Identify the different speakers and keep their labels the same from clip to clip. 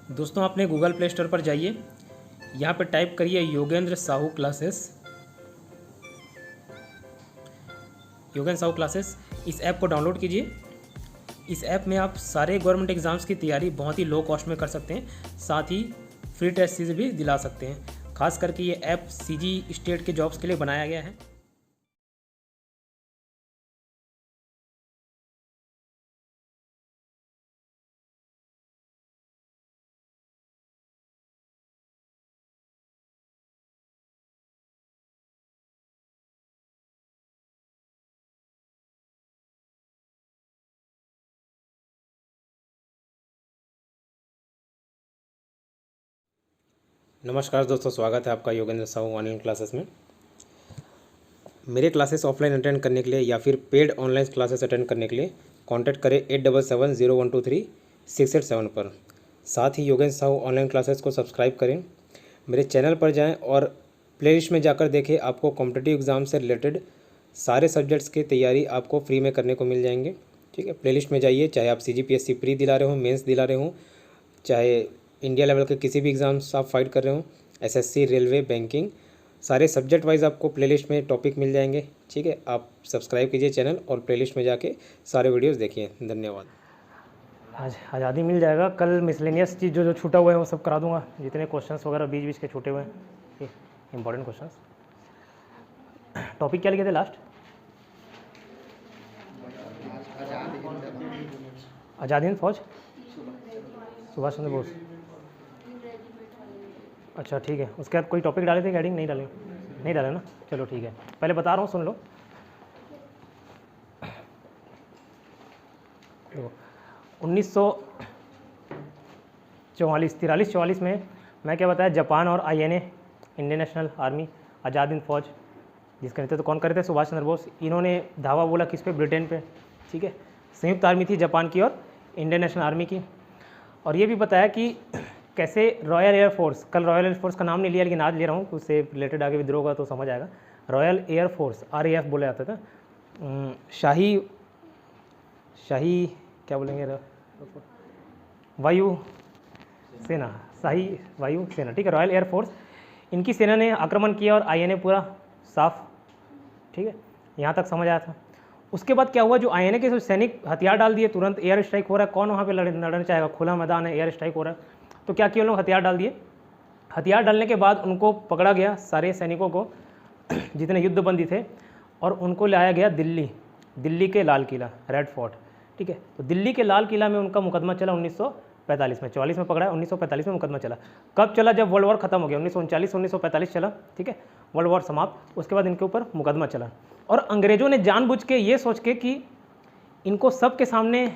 Speaker 1: दोस्तों अपने Google play store पर जाइए, यहाँ पे टाइप करिए योगेंद्र साहू क्लासेस। योगेंद्र साहू क्लासेस, इस ऐप को डाउनलोड कीजिए। इस ऐप में आप सारे गवर्नमेंट एग्ज़ाम्स की तैयारी बहुत ही लो कॉस्ट में कर सकते हैं, साथ ही फ्री टेस्ट सीरीज भी दिला सकते हैं। खास करके ये ऐप सीजी स्टेट के जॉब्स के लिए बनाया गया है। नमस्कार दोस्तों, स्वागत है आपका योगेंद्र साहू ऑनलाइन क्लासेस में। मेरे क्लासेस ऑफलाइन अटेंड करने के लिए या फिर पेड ऑनलाइन क्लासेस अटेंड करने के लिए कांटेक्ट करें 8770123687 पर। साथ ही योगेंद्र साहू ऑनलाइन क्लासेस को सब्सक्राइब करें। मेरे चैनल पर जाएं और प्लेलिस्ट में जाकर देखें, आपको कॉम्पिटिटिव एग्ज़ाम से रिलेटेड सारे सब्जेक्ट्स की तैयारी आपको फ्री में करने को मिल जाएंगे। ठीक है, प्लेलिस्ट में जाइए, चाहे आप CGPSC प्री दिला रहे हो, मेंस दिला रहे हो, चाहे इंडिया लेवल के किसी भी एग्ज़ाम्स आप फाइट कर रहे हो, SSC, रेलवे, बैंकिंग, सारे सब्जेक्ट वाइज आपको प्लेलिस्ट में टॉपिक मिल जाएंगे। ठीक है, आप सब्सक्राइब कीजिए चैनल और प्लेलिस्ट में जाके सारे वीडियोस देखिए। धन्यवाद।
Speaker 2: आज आज़ादी मिल जाएगा। कल मिसलेनियस चीज़ जो छूटा हुआ है वो सब करा दूंगा, जितने क्वेश्चंस वगैरह बीच बीच के छूटे हुए हैं, इंपॉर्टेंट क्वेश्चंस। टॉपिक क्या लिखे थे लास्ट? आज़ाद हिंद फौज, सुभाष चंद्र बोस। अच्छा ठीक है, उसके बाद कोई टॉपिक डाले थे गाइडिंग? नहीं डाले, नहीं डाले ना। चलो ठीक है, पहले बता रहा हूँ, सुन लो। देखो 1943-44 में मैं क्या बताया, जापान और INA, Indian national army, Azad Hind फौज, जिसके नेतृत्व कौन करे थे? सुभाष चंद्र बोस। इन्होंने धावा बोला किस पे? ब्रिटेन पे। ठीक है, संयुक्त आर्मी थी जापान की और इंडियन नेशनल आर्मी की। और ये भी बताया कि कैसे रॉयल एयरफोर्स, कल रॉयल एयरफोर्स का नाम नहीं लिया लेकिन आज ले रहा हूँ, उससे रिलेटेड आगे विद्रोह होगा तो समझ आएगा। रॉयल एयरफोर्स, RAF बोला जाता था। शाही क्या बोलेंगे, वायु सेना, शाही वायु सेना। ठीक है, रॉयल एयरफोर्स, इनकी सेना ने आक्रमण किया और INA पूरा साफ। ठीक है, यहाँ तक समझ आया था। उसके बाद क्या हुआ, जो INA के सैनिक हथियार डाल दिए, तुरंत एयर स्ट्राइक हो रहा है, कौन वहाँ पे लड़ना चाहेगा? खुला मैदान है, एयर स्ट्राइक हो रहा है, तो क्या किया लोग? हथियार डाल दिए। हथियार डालने के बाद उनको पकड़ा गया, सारे सैनिकों को जितने युद्धबंदी थे, और उनको लाया गया दिल्ली के लाल किला, रेड फोर्ट। ठीक है, तो दिल्ली के लाल किला में उनका मुकदमा चला 1945 में। 44 में पकड़ा है, 1945 में मुकदमा चला। कब चला? जब वर्ल्ड वॉर खत्म हो गया, 1939-1945 चला। ठीक है, वर्ल्ड वॉर समाप्त, उसके बाद इनके ऊपर मुकदमा चला। और अंग्रेज़ों ने जानबूझ के ये सोच के कि इनको सबके सामने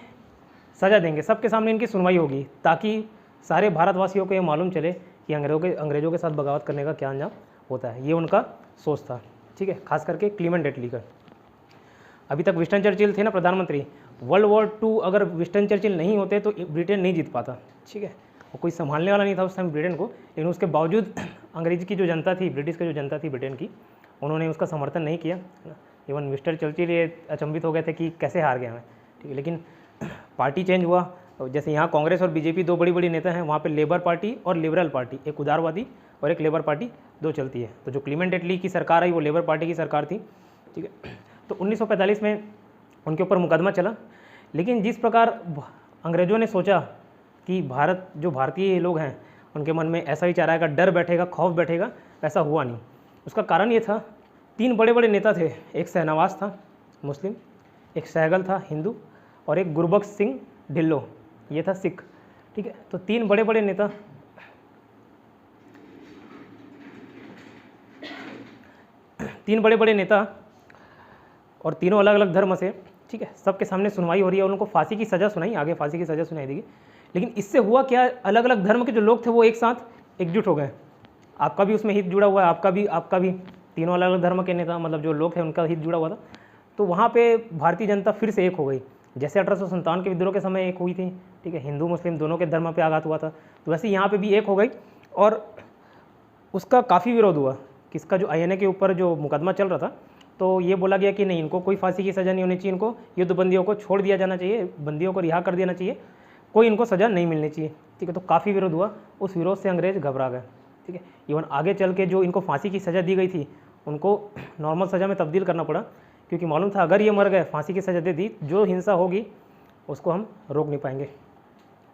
Speaker 2: सज़ा देंगे, सबके सामने इनकी सुनवाई होगी, ताकि सारे भारतवासियों को ये मालूम चले कि अंग्रेज़ों के साथ बगावत करने का क्या अंजाम होता है। ये उनका सोच था। ठीक है, खास करके क्लीमेंट एटली का। अभी तक विंस्टन चर्चिल थे ना प्रधानमंत्री। वर्ल्ड वॉर 2 अगर विंस्टन चर्चिल नहीं होते तो ब्रिटेन नहीं जीत पाता। ठीक है, वो कोई संभालने वाला नहीं था उस टाइम ब्रिटेन को, लेकिन उसके बावजूद अंग्रेज़ की जो जनता थी, ब्रिटिश की जो जनता थी ब्रिटेन की, उन्होंने उसका समर्थन नहीं किया। इवन विंस्टन चर्चिल ये अचंभित हो गए थे कि कैसे हार गए हमें। ठीक है, लेकिन पार्टी चेंज हुआ। जैसे यहाँ कांग्रेस और BJP दो बड़ी बड़ी नेता हैं, वहाँ पे लेबर पार्टी और लिबरल पार्टी, एक उदारवादी और एक लेबर पार्टी, दो चलती है। तो जो क्लीमेंट एटली की सरकार आई वो लेबर पार्टी की सरकार थी। ठीक है, तो 1945 में उनके ऊपर मुकदमा चला। लेकिन जिस प्रकार अंग्रेज़ों ने सोचा कि भारतीय लोग हैं उनके मन में ऐसा विचार आएगा, डर बैठेगा, खौफ बैठेगा, ऐसा हुआ नहीं। उसका कारण ये था, 3 बड़े बड़े नेता थे। एक शहनवाज था मुस्लिम, एक सहगल था हिंदू, और एक गुरबख्श सिंह ढिल्लो, ये था सिख। ठीक है, तो 3 बड़े बड़े नेता, और तीनों अलग अलग धर्म से। ठीक है, सबके सामने सुनवाई हो रही है और उनको फांसी की सज़ा सुनाई, आगे फांसी की सज़ा सुनाई देगी। लेकिन इससे हुआ क्या, अलग अलग धर्म के जो लोग थे वो एक साथ एकजुट हो गए। आपका भी उसमें हित जुड़ा हुआ है, आपका भी तीनों अलग अलग धर्म के नेता, मतलब जो लोग थे उनका हित जुड़ा हुआ था। तो वहाँ पे भारतीय जनता फिर से एक हो गई। जैसे 1857 के विद्रोह के समय एक हुई थी। ठीक है, हिंदू मुस्लिम दोनों के धर्म पे आघात हुआ था, तो वैसे यहाँ पे भी एक हो गई। और उसका काफ़ी विरोध हुआ, किसका? जो INA के ऊपर जो मुकदमा चल रहा था, तो ये बोला गया कि नहीं, इनको कोई फांसी की सज़ा नहीं होनी चाहिए, इनको युद्ध बंदियों को छोड़ दिया जाना चाहिए, बंदियों को रिहा कर देना चाहिए। कोई इनको सज़ा नहीं मिलनी चाहिए, ठीक है। तो काफ़ी विरोध हुआ, उस विरोध से अंग्रेज घबरा गए, ठीक है। इवन आगे चल के जो इनको फांसी की सज़ा दी गई थी उनको नॉर्मल सज़ा में तब्दील करना पड़ा, क्योंकि मालूम था अगर ये मर गए, फांसी की सज़ा दे दी, जो हिंसा होगी उसको हम रोक नहीं पाएंगे,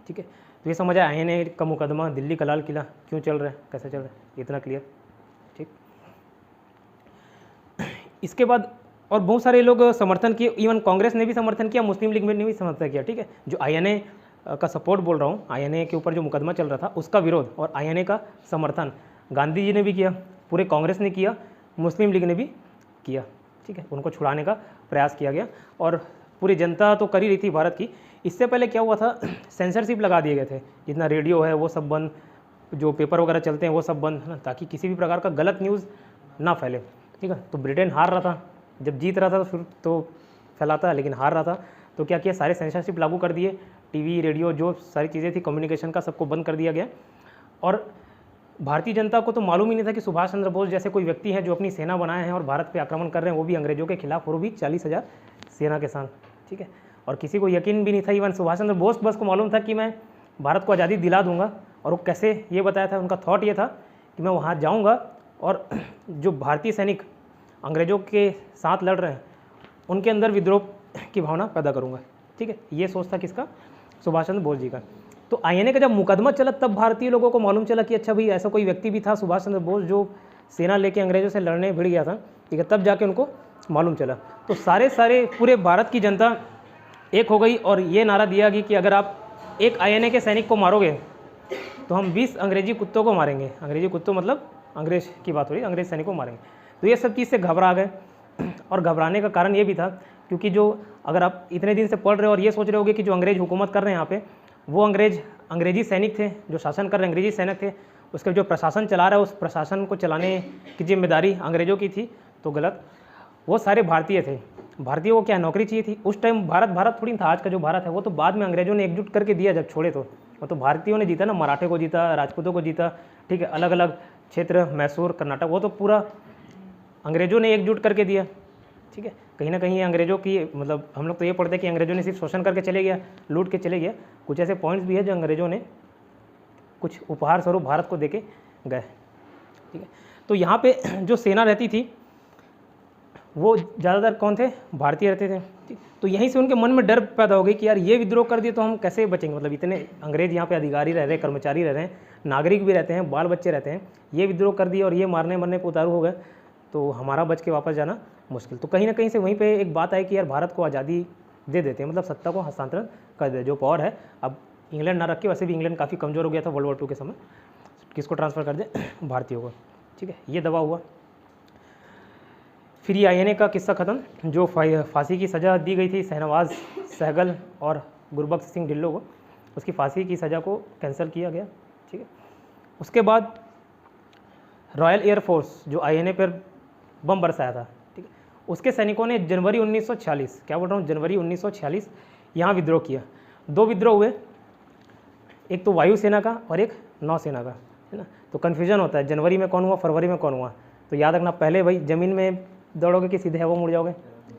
Speaker 2: ठीक है। तो ये समझ आया INA का मुकदमा, दिल्ली का लाल किला क्यों चल रहा है, कैसे चल रहा है, इतना क्लियर, ठीक। इसके बाद और बहुत सारे लोग समर्थन किए, इवन कांग्रेस ने भी समर्थन किया, मुस्लिम लीग ने भी समर्थन किया, ठीक है। जो INA का सपोर्ट बोल रहा हूँ, INA के ऊपर जो मुकदमा चल रहा था उसका विरोध और INA का समर्थन गांधी जी ने भी किया, पूरे कांग्रेस ने किया, मुस्लिम लीग ने भी किया, ठीक है। उनको छुड़ाने का प्रयास किया गया और पूरी जनता तो कर ही रही थी भारत की। इससे पहले क्या हुआ था, सेंसरशिप लगा दिए गए थे, जितना रेडियो है वो सब बंद, जो पेपर वगैरह चलते हैं वो सब बंद, है ना, ताकि किसी भी प्रकार का गलत न्यूज़ ना फैले, ठीक है। तो ब्रिटेन हार रहा था, जब जीत रहा था तो फिर तो फैलाता, लेकिन हार रहा था तो क्या किया, सारे सेंसरशिप लागू कर दिए, टीवी रेडियो जो सारी चीज़ें थी कम्युनिकेशन का सबको बंद कर दिया गया। और भारतीय जनता को तो मालूम ही नहीं था कि सुभाष चंद्र बोस जैसे कोई व्यक्ति हैं जो अपनी सेना बनाए हैं और भारत पे आक्रमण कर रहे हैं, वो भी अंग्रेजों के खिलाफ, और वो भी 40,000 सेना के साथ, ठीक है। और किसी को यकीन भी नहीं था, इवन सुभाष चंद्र बोस बस को मालूम था कि मैं भारत को आज़ादी दिला दूंगा। और वो कैसे ये बताया था, उनका थॉट ये था कि मैं वहाँ जाऊँगा और जो भारतीय सैनिक अंग्रेज़ों के साथ लड़ रहे हैं उनके अंदर विद्रोह की भावना पैदा करूँगा, ठीक है। ये सोच था किसका, सुभाष चंद्र बोस जी का। तो INA का जब मुकदमा चला तब भारतीय लोगों को मालूम चला कि अच्छा भाई ऐसा कोई व्यक्ति भी था सुभाष चंद्र बोस जो सेना लेके अंग्रेज़ों से लड़ने भिड़ गया था, ठीक है। तब जाके उनको मालूम चला। तो सारे पूरे भारत की जनता एक हो गई और ये नारा दिया गया कि अगर आप एक INA के सैनिक को मारोगे तो हम 20 अंग्रेजी कुत्तों को मारेंगे। अंग्रेजी कुत्तों मतलब अंग्रेज की बात हो रही है, अंग्रेज सैनिक को मारेंगे। तो ये सब चीज़ से घबरा गए और घबराने का कारण ये भी था क्योंकि जो अगर आप इतने दिन से पढ़ रहे हो और ये सोच रहे होगे कि जो अंग्रेज हुकूमत कर रहे हैं यहाँ पे वो अंग्रेजी सैनिक थे, जो शासन कर रहे अंग्रेजी सैनिक थे, उसके जो प्रशासन चला रहा है उस प्रशासन को चलाने की जिम्मेदारी अंग्रेज़ों की थी, तो गलत। वो सारे भारतीय थे, भारतीयों को क्या नौकरी चाहिए थी उस टाइम। भारत थोड़ी था, आज का जो भारत है वो तो बाद में अंग्रेज़ों ने एकजुट करके दिया जब छोड़े, तो वो तो भारतीयों ने जीता ना, मराठे को जीता, राजपूतों को जीता, ठीक है। अलग अलग क्षेत्र, मैसूर, कर्नाटक, वो तो पूरा अंग्रेज़ों ने एकजुट करके दिया, ठीक है। कहीं ना कहीं अंग्रेज़ों की मतलब हम लोग तो ये पढ़ते हैं कि अंग्रेज़ों ने सिर्फ शोषण करके चले गया, लूट के चले गया। कुछ ऐसे पॉइंट्स भी है जो अंग्रेज़ों ने कुछ उपहार स्वरूप भारत को देके गए, ठीक है। तो यहाँ पे जो सेना रहती थी वो ज़्यादातर कौन थे, भारतीय रहते थे, ठीक। तो यहीं से उनके मन में डर पैदा हो गई कि यार ये विद्रोह कर दिए तो हम कैसे बचेंगे, मतलब इतने अंग्रेज़ यहाँ पे अधिकारी रह रहे हैं, कर्मचारी रह रहे हैं, नागरिक भी रहते हैं, बाल बच्चे रहते हैं, ये विद्रोह कर दिए और ये मारने मरने पर उतारू हो गए तो हमारा बच के वापस जाना मुश्किल। तो कहीं ना कहीं से वहीं पे एक बात आई कि यार भारत को आज़ादी दे देते हैं, मतलब सत्ता को हस्तांतरण कर दे, जो पावर है अब इंग्लैंड ना रख के, वैसे भी इंग्लैंड काफ़ी कमज़ोर हो गया था वर्ल्ड वॉर 2 के समय, किसको ट्रांसफ़र कर दे, भारतीयों को, ठीक है। ये दबाव हुआ। फिर ये INA का किस्सा ख़त्म। जो फांसी की सज़ा दी गई थी शहनवाज सहगल और गुरबख्श सिंह ढिल्लों को, उसकी फांसी की सज़ा को कैंसिल किया गया, ठीक है। उसके बाद रॉयल एयरफोर्स जो INA पर बम बरसाया था, ठीक है, उसके सैनिकों ने जनवरी 1946, क्या बोल रहा हूँ, जनवरी 1946 यहाँ विद्रोह किया। 2 विद्रोह हुए, एक तो वायुसेना का और एक नौसेना का, है ना। तो कन्फ्यूजन होता है जनवरी में कौन हुआ, फरवरी में कौन हुआ। तो याद रखना, पहले भाई ज़मीन में दौड़ोगे कि सीधे हवा मुड़ जाओगे,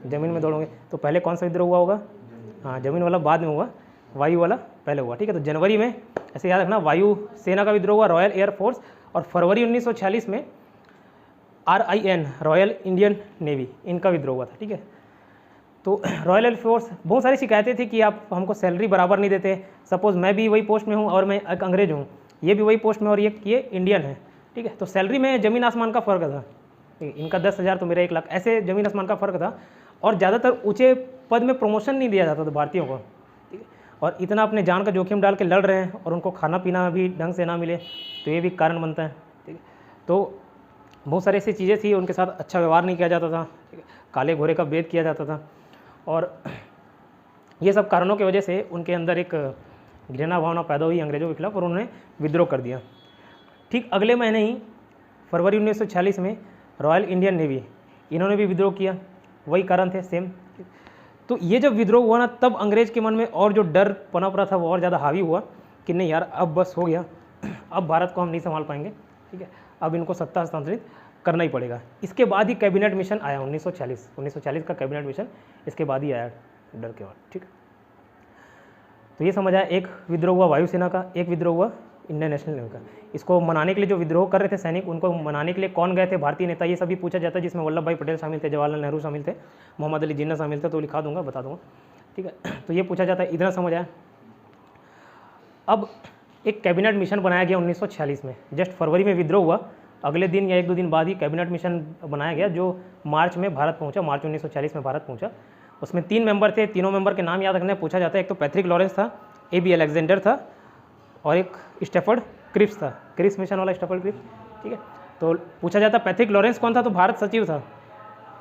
Speaker 2: ज़मीन में दौड़ोगे। तो पहले कौन सा विद्रोह हुआ होगा, हाँ ज़मीन वाला बाद में हुआ, वायु वाला पहले हुआ, ठीक है। तो जनवरी में ऐसे याद रखना वायु सेना का विद्रोह हुआ, रॉयल एयरफोर्स, और फरवरी 1946 में RIN रॉयल इंडियन नेवी, इनका विद्रोह हुआ था, ठीक है। तो रॉयल एयरफोर्स, बहुत सारी शिकायतें थी कि आप हमको सैलरी बराबर नहीं देते। सपोज़ मैं भी वही पोस्ट में हूँ और मैं एक अंग्रेज हूँ, ये भी वही पोस्ट में और ये इंडियन है, ठीक है। तो सैलरी में ज़मीन आसमान का फ़र्क था, इनका 10,000 तो मेरा 1 लाख, ऐसे ज़मीन आसमान का फ़र्क था। और ज़्यादातर ऊँचे पद में प्रमोशन नहीं दिया जाता था भारतीयों को, ठीक है। और इतना अपने जान का जोखिम डाल के लड़ रहे हैं और उनको खाना पीना भी ढंग से ना मिले, तो ये भी कारण बनता है, ठीक है। तो बहुत सारी ऐसी चीज़ें थी, उनके साथ अच्छा व्यवहार नहीं किया जाता था, ठीक है, काले घोड़े का भेद किया जाता था। और ये सब कारणों की वजह से उनके अंदर एक घृणा भावना पैदा हुई अंग्रेज़ों के खिलाफ और उन्होंने विद्रोह कर दिया। ठीक अगले महीने ही फरवरी 1946 में रॉयल इंडियन नेवी, इन्होंने भी विद्रोह किया, वही कारण थे सेम। तो ये जब विद्रोह हुआ ना, तब अंग्रेज़ के मन में और जो डर पनप रहा था वो और ज़्यादा हावी हुआ कि नहीं यार अब बस हो गया, अब भारत को हम नहीं संभाल पाएंगे, ठीक है, अब इनको सत्ता हस्तांतरित करना ही पड़ेगा। इसके बाद ही कैबिनेट मिशन आया 1940 का कैबिनेट मिशन इसके बाद ही आया डर के बाद, ठीक। तो ये समझ आया, एक विद्रोह हुआ वायुसेना का, एक विद्रोह हुआ इंडियन नेशनल नेवी का। इसको मनाने के लिए जो विद्रोह कर रहे थे सैनिक, उनको मनाने के लिए कौन गए थे, भारतीय नेता, ये सभी पूछा जाता है, जिसमें वल्लभ भाई पटेल शामिल थे, जवाहरलाल नेहरू शामिल थे, मोहम्मद अली जिन्ना शामिल थे, तो लिखा दूंगा, बता दूंगा, ठीक है। तो ये पूछा जाता है, इतना समझ आया। अब एक कैबिनेट मिशन बनाया गया 1946 में, जस्ट फरवरी में विद्रोह हुआ, अगले दिन या 1-2 दिन बाद ही कैबिनेट मिशन बनाया गया, जो मार्च में भारत पहुंचा, मार्च 1946 में भारत पहुंचा। उसमें 3 मेंबर थे, तीनों मेंबर के नाम याद रखने पूछा जाता है। एक तो पैट्रिक लॉरेंस था, AB अलेक्जेंडर था, और एक स्टेफर्ड क्रिप्स था, क्रिप्स मिशन वाला स्टेफर्ड क्रिप्स, ठीक है। तो पूछा जाता पैट्रिक लॉरेंस कौन था, तो भारत सचिव था,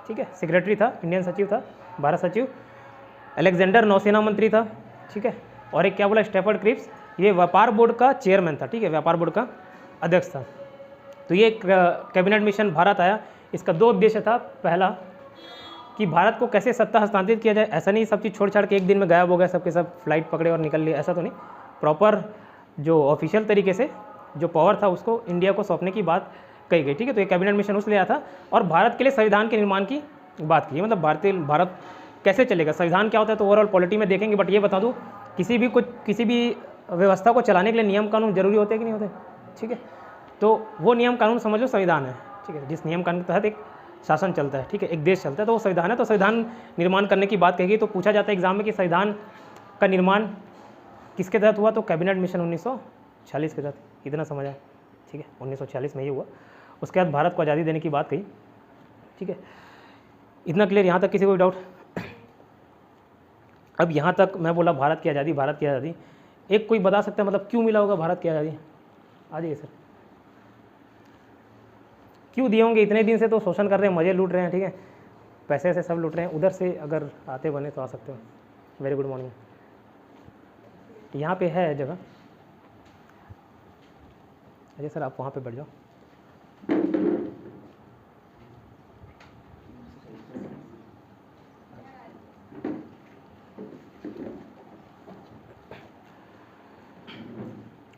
Speaker 2: ठीक है, सेक्रेटरी था, इंडियन सचिव था, भारत सचिव। अलेक्जेंडर नौसेना मंत्री था, ठीक है। और एक क्या बोला, स्टेफर्ड क्रिप्स, ये व्यापार बोर्ड का चेयरमैन था, ठीक है, व्यापार बोर्ड का अध्यक्ष था। तो ये कैबिनेट मिशन भारत आया। इसका 2 उद्देश्य था। पहला कि भारत को कैसे सत्ता हस्तांतरित किया जाए, ऐसा नहीं सब चीज़ छोड़ छाड़ के एक दिन में गायब हो गया, सबके सब फ्लाइट पकड़े और निकल लिए, ऐसा तो नहीं। प्रॉपर जो ऑफिशियल तरीके से जो पावर था उसको इंडिया को सौंपने की बात कही गई, ठीक है। तो ये कैबिनेट मिशन उसलिए आया था, और भारत के लिए संविधान के निर्माण की बात की, मतलब भारत कैसे चलेगा, संविधान क्या होता है तो ओवरऑल पॉलिटी में देखेंगे। बट ये बता दूँ, किसी भी व्यवस्था को चलाने के लिए नियम कानून जरूरी होते हैं कि नहीं होते, ठीक है। तो वो नियम कानून समझ लो संविधान है, ठीक है। जिस नियम कानून के तहत एक शासन चलता है, ठीक है, एक देश चलता है, तो वो संविधान है। तो संविधान निर्माण करने की बात कहेगी। तो पूछा जाता है एग्जाम में कि संविधान का निर्माण किसके तहत हुआ, तो कैबिनेट मिशन 1946 के तहत, इतना समझ आया, ठीक है। 1946 में ये हुआ। उसके बाद भारत को आज़ादी देने की बात कही, ठीक है। इतना क्लियर, यहाँ तक किसी को भी डाउट? अब यहाँ तक मैं बोला भारत की आज़ादी, भारत की आज़ादी, एक कोई बता सकता है मतलब क्यों मिला होगा भारत की आज़ादी? आ जाइए सर। क्यों दिए होंगे? इतने दिन से तो शोषण कर रहे हैं, मज़े लूट रहे हैं, ठीक है, पैसे से सब लूट रहे हैं। उधर से अगर आते बने तो आ सकते हो। Very good morning. यहाँ पे है जगह, अजय सर आप वहाँ पे बैठ जाओ।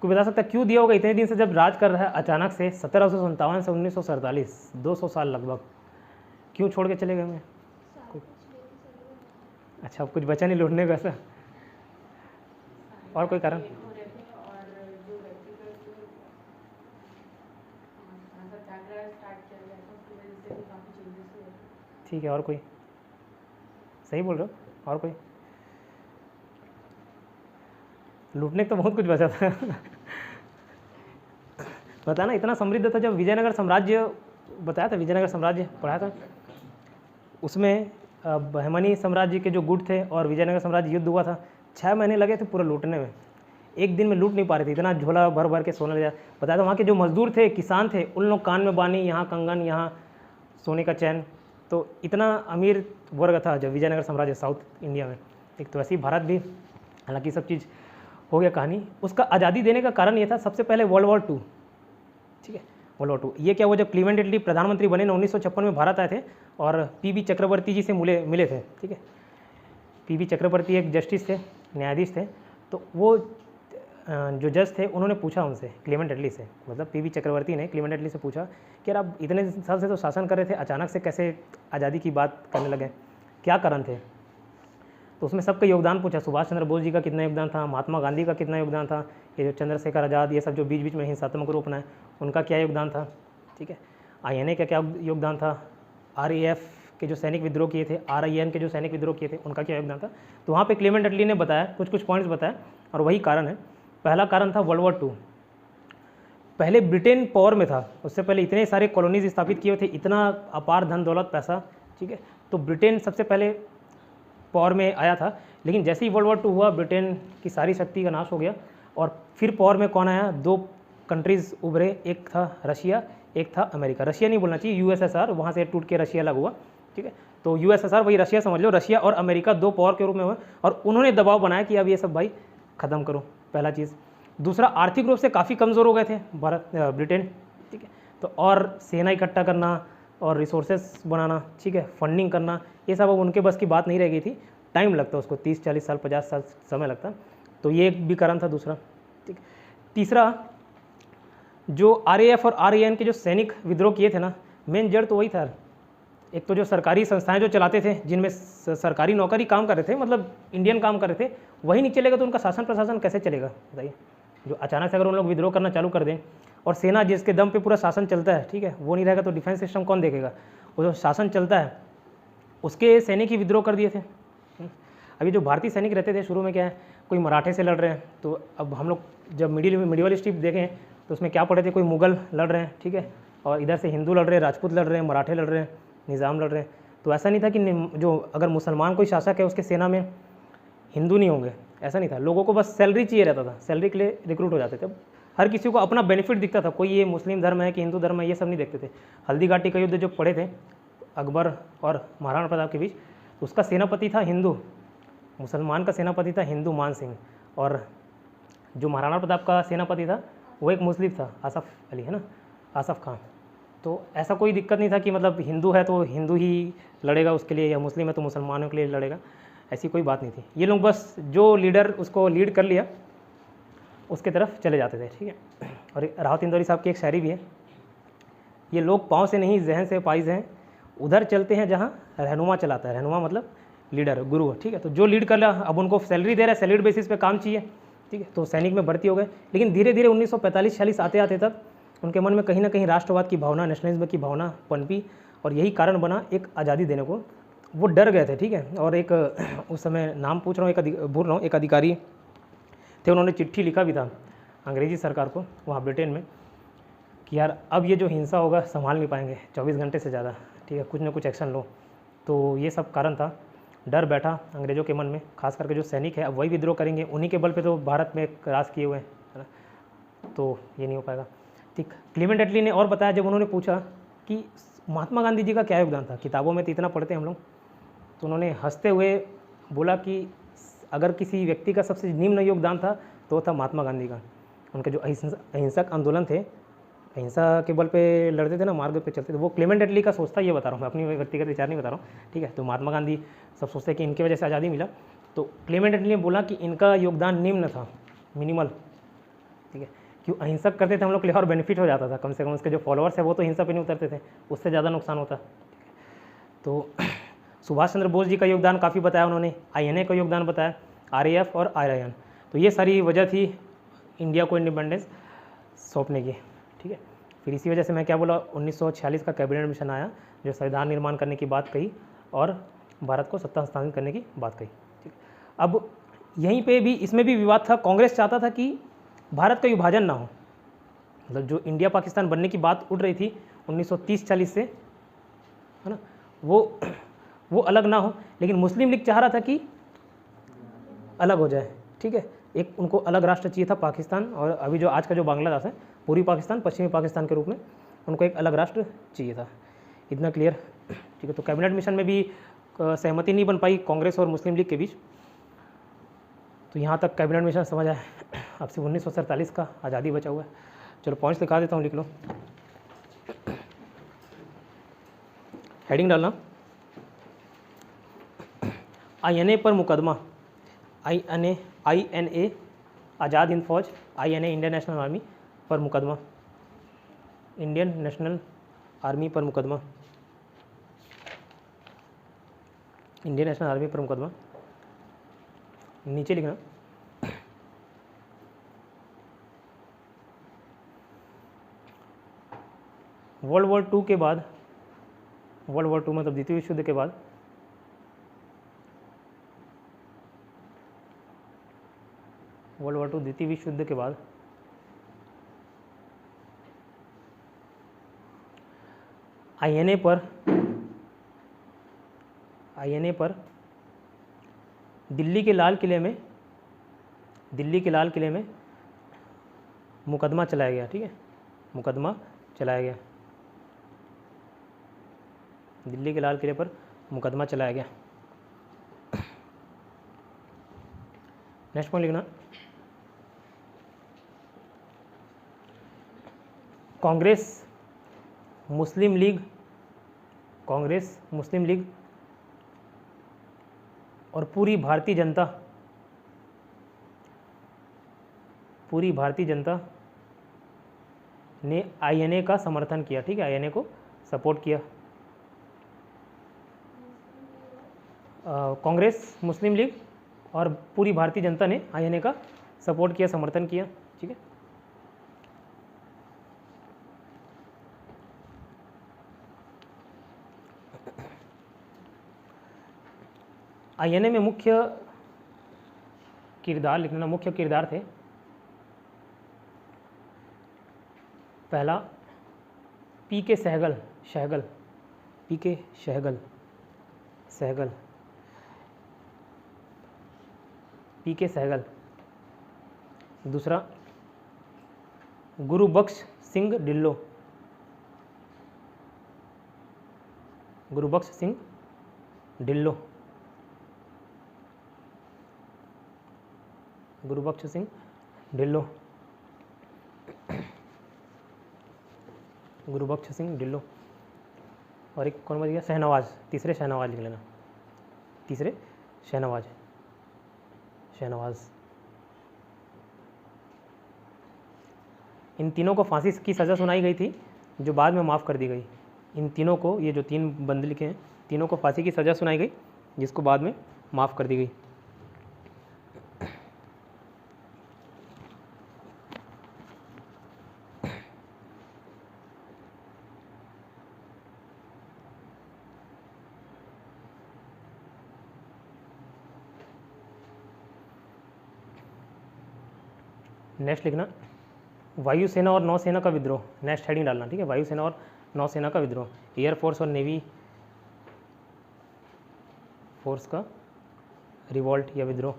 Speaker 2: कोई बता सकता है क्यों दिया होगा इतने दिन से, जब राज कर रहा है अचानक से 1757 से 1947, 200 साल लगभग, क्यों छोड़ के चले गए हमें? अच्छा, अब कुछ बचा नहीं लूटने का ऐसा, और कोई कारण? ठीक है, और कोई? सही बोल रहे हो, और कोई? लूटने तो बहुत कुछ बचा था बताना, इतना समृद्ध था। जब विजयनगर साम्राज्य बताया था, विजयनगर साम्राज्य पढ़ाया था, उसमें बहमनी साम्राज्य के जो गुट थे और विजयनगर साम्राज्य युद्ध हुआ था, 6 महीने लगे थे पूरा लूटने में। एक दिन में लूट नहीं पा रहे थे, इतना झोला भर भर के सोना ले जाता। बताया था वहाँ के जो मजदूर थे, किसान थे, उन लोग कान में बानी, यहाँ कंगन, यहाँ सोने का चैन। तो इतना अमीर वर्ग था जब विजयनगर साम्राज्य साउथ इंडिया में। एक तो वैसे ही भारत भी, हालांकि सब चीज़ हो गया कहानी। उसका आज़ादी देने का कारण ये था, सबसे पहले वर्ल्ड वॉर 2, ठीक है, वर्ल्ड वॉर 2। ये क्या हुआ, जब क्लीवेंट एटली प्रधानमंत्री बने 1956 में भारत आए थे और PB चक्रवर्ती जी से मिले थे, ठीक है। PB चक्रवर्ती एक जस्टिस थे, न्यायाधीश थे। तो वो जो जज थे उन्होंने पूछा उनसे, क्लीवेंट एटली से, मतलब PB चक्रवर्ती ने क्लीवेंट एटली से पूछा कि यार आप इतने साल से तो शासन कर रहे थे, अचानक से कैसे आज़ादी की बात करने लगे, क्या कारण थे? तो उसमें सबका योगदान पूछा। सुभाष चंद्र बोस जी का कितना योगदान था, महात्मा गांधी का कितना योगदान था, ये जो चंद्रशेखर आज़ाद, ये सब जो बीच बीच में हिंसात्मक रूप अपनाए, उनका क्या योगदान था, ठीक है। INA का क्या योगदान था, RAF के जो सैनिक विद्रोह किए थे, RIN के जो सैनिक विद्रोह किए थे, उनका क्या योगदान था। तो वहाँ पे क्लीवेंट एटली ने बताया, कुछ पॉइंट्स बताया, और वही कारण है। पहला कारण था वर्ल्ड वॉर 2। पहले ब्रिटेन पावर में था, उससे पहले इतने सारे कॉलोनीज स्थापित किए थे, इतना अपार धन दौलत पैसा, ठीक है। तो ब्रिटेन सबसे पहले पावर में आया था। लेकिन जैसे ही वर्ल्ड वॉर 2 हुआ, ब्रिटेन की सारी शक्ति का नाश हो गया, और फिर पावर में कौन आया? 2 कंट्रीज़ उभरे, एक था रशिया, एक था अमेरिका। रशिया नहीं बोलना चाहिए, USSR, वहाँ से टूट के रशिया अलग हुआ, ठीक है। तो USSR वही रशिया समझ लो, रशिया और अमेरिका 2 पावर के रूप में हुए, और उन्होंने दबाव बनाया कि अब ये सब भाई ख़त्म करो, पहला चीज़। दूसरा, आर्थिक रूप से काफ़ी कमज़ोर हो गए थे ब्रिटेन, ठीक है। तो और सेना इकट्ठा करना और रिसोर्सेस बनाना, ठीक है, फंडिंग करना, ये सब अब उनके बस की बात नहीं रह गई थी। टाइम लगता उसको, 30-40 साल 50 साल समय लगता। तो ये एक भी कारण था दूसरा, ठीक। तीसरा, जो RAF और RAN के जो सैनिक विद्रोह किए थे ना, मेन जड़ तो वही था, एक तो जो सरकारी संस्थाएं जो चलाते थे, जिनमें सरकारी नौकरी काम कर रहे थे, मतलब इंडियन काम कर रहे थे, वही नहीं चलेगा तो उनका शासन प्रशासन कैसे चलेगा बताइए। जो अचानक से अगर उन लोग विद्रोह करना चालू कर दें और सेना जिसके दम पे पूरा शासन चलता है, ठीक है, वो नहीं रहेगा तो डिफेंस सिस्टम कौन देखेगा। वो जो शासन चलता है उसके सैनिक ही विद्रोह कर दिए थे। अभी जो भारतीय सैनिक रहते थे शुरू में क्या है, कोई मराठे से लड़ रहे हैं, तो अब हम लोग जब मिडिवल स्ट्रीप देखें तो उसमें क्या पढ़े थे, कोई मुगल लड़ रहे हैं, ठीक है, और इधर से हिंदू लड़ रहे हैं, राजपूत लड़ रहे हैं, मराठे लड़ रहे हैं, निज़ाम लड़ रहे हैं। तो ऐसा नहीं था कि जो अगर मुसलमान कोई शासक है उसके सेना में हिंदू नहीं होंगे, ऐसा नहीं था। लोगों को बस सैलरी चाहिए रहता था, सैलरी के लिए रिक्रूट हो जाते थे। हर किसी को अपना बेनिफिट दिखता था, कोई ये मुस्लिम धर्म है कि हिंदू धर्म है ये सब नहीं देखते थे। हल्दी घाटी का युद्ध जो पड़े थे अकबर और महाराणा प्रताप के बीच, उसका सेनापति था हिंदू, मुसलमान का सेनापति था हिंदू मान सिंह, और जो महाराणा प्रताप का सेनापति था वो एक मुस्लिम था, आसफ अली, है ना, आसफ खान। तो ऐसा कोई दिक्कत नहीं था कि मतलब हिंदू है तो हिंदू ही लड़ेगा उसके लिए, या मुस्लिम है तो मुसलमानों के लिए लड़ेगा, ऐसी कोई बात नहीं थी। ये लोग बस जो लीडर उसको लीड कर लिया उसके तरफ चले जाते थे, ठीक है। और राहत इंदौरी साहब की एक शायरी भी है, ये लोग पाँव से नहीं जहन से पाइज हैं, उधर चलते हैं जहाँ रहनुमा चलाता है। रहनुमा मतलब लीडर, गुरु, ठीक है। तो जो लीड कर लिया, अब उनको सैलरी दे रहा है, सैलरी बेसिस पे काम चाहिए, ठीक है, तो सैनिक में भर्ती हो गए। लेकिन धीरे धीरे 1945-46 आते आते तक उनके मन में कहीं ना कहीं राष्ट्रवाद की भावना, नेशनलिज्म की भावना पनपी, और यही कारण बना एक आज़ादी देने को। वो डर गए थे, ठीक है। और एक उस समय नाम पूछ रहा हूँ, भूल रहा हूँ, एक अधिकारी थे, उन्होंने चिट्ठी लिखा भी था अंग्रेजी सरकार को वहाँ ब्रिटेन में कि यार अब ये जो हिंसा होगा संभाल नहीं पाएंगे 24 घंटे से ज़्यादा, ठीक है, कुछ ना कुछ एक्शन लो। तो ये सब कारण था, डर बैठा अंग्रेज़ों के मन में, खास करके जो सैनिक है अब वही विद्रोह करेंगे, उन्हीं के बल पे तो भारत में राज किए हुए हैं, है ना, तो ये नहीं हो पाएगा, ठीक। क्लीमेंट एटली ने और बताया, जब उन्होंने पूछा कि महात्मा गांधी जी का क्या योगदान था, किताबों में तो इतना पढ़ते हैं हम लोग, तो उन्होंने हंसते हुए बोला कि अगर किसी व्यक्ति का सबसे निम्न योगदान था तो वो था महात्मा गांधी का। उनके जो अहिंसक आंदोलन थे, अहिंसा के बल पे लड़ते थे ना, मार्ग पे चलते थे, वो क्लेमेंट एटली का सोचता, ये बता रहा हूँ मैं, अपनी व्यक्तिगत विचार नहीं बता रहा हूँ, ठीक है। तो महात्मा गांधी सब सोचते हैं कि इनकी वजह से आज़ादी मिला, तो क्लेमेंट एटली ने बोला कि इनका योगदान निम्न था, मिनिमल, ठीक है। क्यों अहिंसक करते थे हम लोग के लिए और बेनिफिट हो जाता था, कम से कम उसके जो फॉलोअर्स है वो तो हिंसा पे नहीं उतरते थे, उससे ज़्यादा नुकसान होता। तो सुभाष चंद्र बोस जी का योगदान काफ़ी बताया उन्होंने, INA का योगदान बताया, RAF और RIN। तो ये सारी वजह थी इंडिया को इंडिपेंडेंस सौंपने की, ठीक है। फिर इसी वजह से मैं क्या बोला, 1946 का कैबिनेट मिशन आया जो संविधान निर्माण करने की बात कही और भारत को सत्ता हस्तांतरित करने की बात कही, ठीक। अब यहीं पे भी, इसमें भी विवाद था। कांग्रेस चाहता था कि भारत का विभाजन ना हो, मतलब जो इंडिया पाकिस्तान बनने की बात उठ रही थी 1930-40 से, है ना, वो अलग ना हो, लेकिन मुस्लिम लीग चाह रहा था कि अलग हो जाए, ठीक है। एक उनको अलग राष्ट्र चाहिए था पाकिस्तान, और अभी जो आज का जो बांग्लादेश है, पूर्वी पाकिस्तान, पश्चिमी पाकिस्तान के रूप में उनको एक अलग राष्ट्र चाहिए था। इतना क्लियर, ठीक है। तो कैबिनेट मिशन में भी सहमति नहीं बन पाई कांग्रेस और मुस्लिम लीग के बीच। तो यहाँ तक कैबिनेट मिशन समझ आए। अब सिर्फ 1947 का आज़ादी बचा हुआ है। चलो पॉइंट्स लिखा देता हूँ, लिख लो। हेडिंग डालना, INA पर मुकदमा, INA आज़ाद हिंद फौज, INA इंडियन नेशनल आर्मी पर मुकदमा, इंडियन नेशनल आर्मी पर मुकदमा, इंडियन नेशनल आर्मी पर मुकदमा। नीचे लिखना, वर्ल्ड वॉर 2 के बाद, वर्ल्ड वॉर 2 मतलब द्वितीय विश्व युद्ध के बाद वर्ल्ड वॉर 2 द्वितीय विश्व युद्ध के बाद INA पर दिल्ली के लाल किले में मुकदमा चलाया गया, ठीक है, मुकदमा चलाया गया, दिल्ली के लाल किले पर मुकदमा चलाया गया। नेक्स्ट पॉइंट लिखना, कांग्रेस मुस्लिम लीग और पूरी भारतीय जनता ने INA का समर्थन किया, ठीक है, INA को सपोर्ट किया। कांग्रेस, मुस्लिम लीग और पूरी भारतीय जनता ने आईएनए का सपोर्ट किया, समर्थन किया। ठीक है, आईएनए में मुख्य किरदार लिखना, मुख्य किरदार थे, पहला पीके सहगल, पीके सहगल। दूसरा गुरुबख्श सिंह ढिल्लो, गुरुबख्श सिंह ढिल्लो, गुरुबख्श सिंह ढिल्लो, गुरुबख्श सिंह ढिल्लो। और एक कौन बच गया? शहनवाज, तीसरे शहनवाज लिख लेना, तीसरे शहनवाज। इन तीनों को फांसी की सज़ा सुनाई गई थी, जो बाद में माफ़ कर दी गई। इन तीनों को, ये जो तीन बंदे लिखे हैं, तीनों को फांसी की सज़ा सुनाई गई, जिसको बाद में माफ़ कर दी गई। नेक्स्ट लिखना वायुसेना और नौसेना का विद्रोह, नेक्स्ट हेडिंग डालना। ठीक है, वायुसेना और नौसेना का विद्रोह, एयरफोर्स और नेवी फोर्स का रिवॉल्ट या विद्रोह,